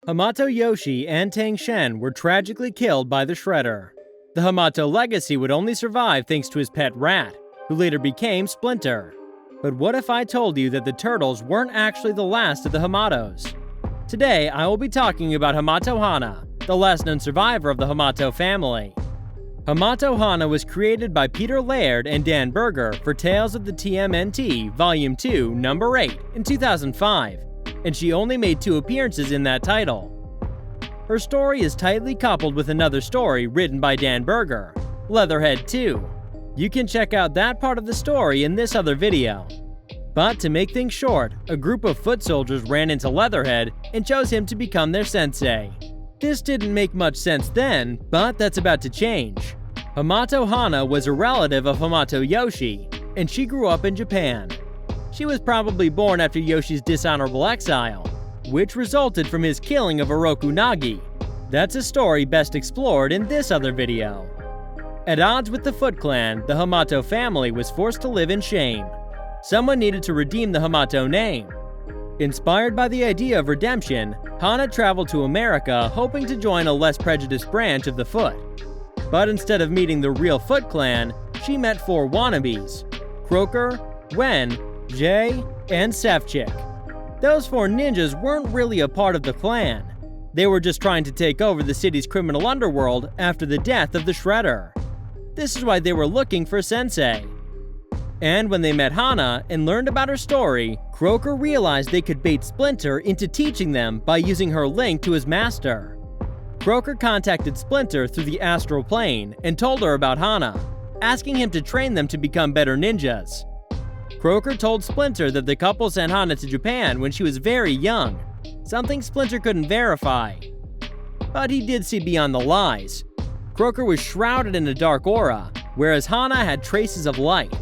Hamato Yoshi and Tang Shen were tragically killed by the Shredder. The Hamato legacy would only survive thanks to his pet rat, who later became Splinter. But what if I told you that the turtles weren't actually the last of the Hamatos? Today, I will be talking about Hamato Hana, the last known survivor of the Hamato family. Hamato Hana was created by Peter Laird and Dan Berger for Tales of the TMNT Volume 2, Number 8 in 2005, and she only made 2 appearances in that title. Her story is tightly coupled with another story written by Dan Berger, Leatherhead 2. You can check out that part of the story in this other video. But to make things short, a group of foot soldiers ran into Leatherhead and chose him to become their sensei. This didn't make much sense then, but that's about to change. Hamato Hana was a relative of Hamato Yoshi, and she grew up in Japan. She was probably born after Yoshi's dishonorable exile, which resulted from his killing of Oroku Nagi. That's a story best explored in this other video. At odds with the Foot Clan, the Hamato family was forced to live in shame. Someone needed to redeem the Hamato name. Inspired by the idea of redemption, Hana traveled to America hoping to join a less prejudiced branch of the Foot. But instead of meeting the real Foot Clan, she met 4 wannabes: Croker, Wen, Jay, and Sefchik. Those 4 ninjas weren't really a part of the clan. They were just trying to take over the city's criminal underworld after the death of the Shredder. This is why they were looking for Sensei. And when they met Hana and learned about her story, Croker realized they could bait Splinter into teaching them by using her link to his master. Croker contacted Splinter through the astral plane and told her about Hana, asking him to train them to become better ninjas. Croker told Splinter that the couple sent Hana to Japan when she was very young, something Splinter couldn't verify. But he did see beyond the lies. Croker was shrouded in a dark aura, whereas Hana had traces of light.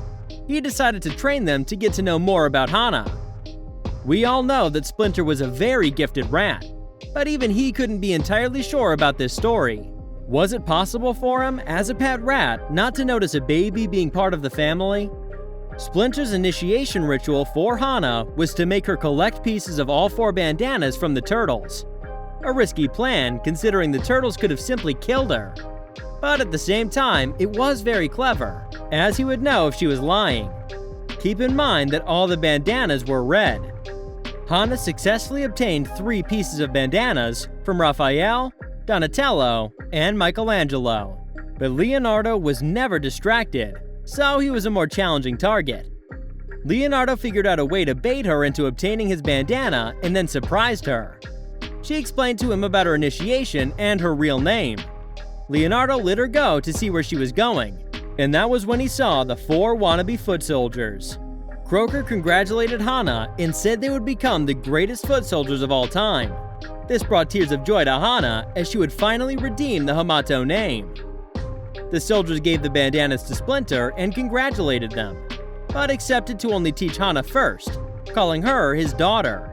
He decided to train them to get to know more about Hana. We all know that Splinter was a very gifted rat, but even he couldn't be entirely sure about this story. Was it possible for him, as a pet rat, not to notice a baby being part of the family? Splinter's initiation ritual for Hana was to make her collect pieces of all 4 bandanas from the turtles. A risky plan, considering the turtles could have simply killed her. But at the same time, it was very clever, as he would know if she was lying. Keep in mind that all the bandanas were red. Hana successfully obtained 3 pieces of bandanas from Raphael, Donatello, and Michelangelo. But Leonardo was never distracted, so he was a more challenging target. Leonardo figured out a way to bait her into obtaining his bandana and then surprised her. She explained to him about her initiation and her real name. Leonardo let her go to see where she was going, and that was when he saw the 4 wannabe foot soldiers. Croker congratulated Hana and said they would become the greatest foot soldiers of all time. This brought tears of joy to Hana as she would finally redeem the Hamato name. The soldiers gave the bandanas to Splinter and congratulated them, but accepted to only teach Hana first, calling her his daughter.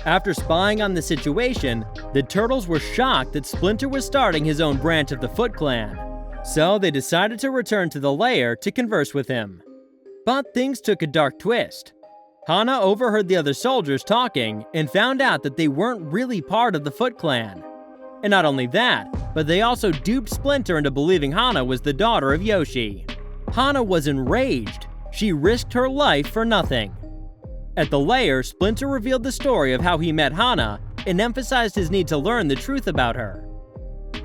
After spying on the situation, the turtles were shocked that Splinter was starting his own branch of the Foot Clan, so they decided to return to the lair to converse with him. But things took a dark twist. Hana overheard the other soldiers talking and found out that they weren't really part of the Foot Clan. And not only that, but they also duped Splinter into believing Hana was the daughter of Yoshi. Hana was enraged. She risked her life for nothing. At the lair, Splinter revealed the story of how he met Hana and emphasized his need to learn the truth about her.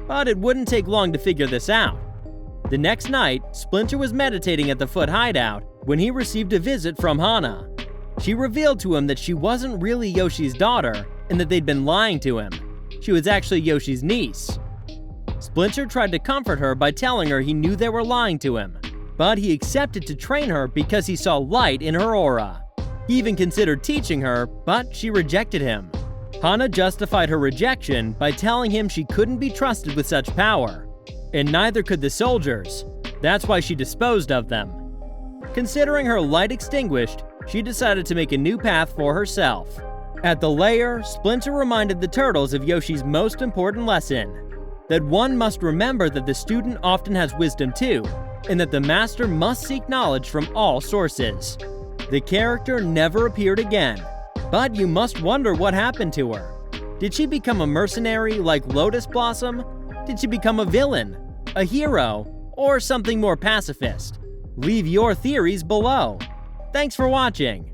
But it wouldn't take long to figure this out. The next night, Splinter was meditating at the Foot hideout when he received a visit from Hana. She revealed to him that she wasn't really Yoshi's daughter and that they'd been lying to him. She was actually Yoshi's niece. Splinter tried to comfort her by telling her he knew they were lying to him, but he accepted to train her because he saw light in her aura. He even considered teaching her, but she rejected him. Hana justified her rejection by telling him she couldn't be trusted with such power, and neither could the soldiers. That's why she disposed of them. Considering her light extinguished, she decided to make a new path for herself. At the lair, Splinter reminded the turtles of Yoshi's most important lesson, that one must remember that the student often has wisdom too, and that the master must seek knowledge from all sources. The character never appeared again, but you must wonder what happened to her. Did she become a mercenary like Lotus Blossom? Did she become a villain, a hero, or something more pacifist? Leave your theories below. Thanks for watching.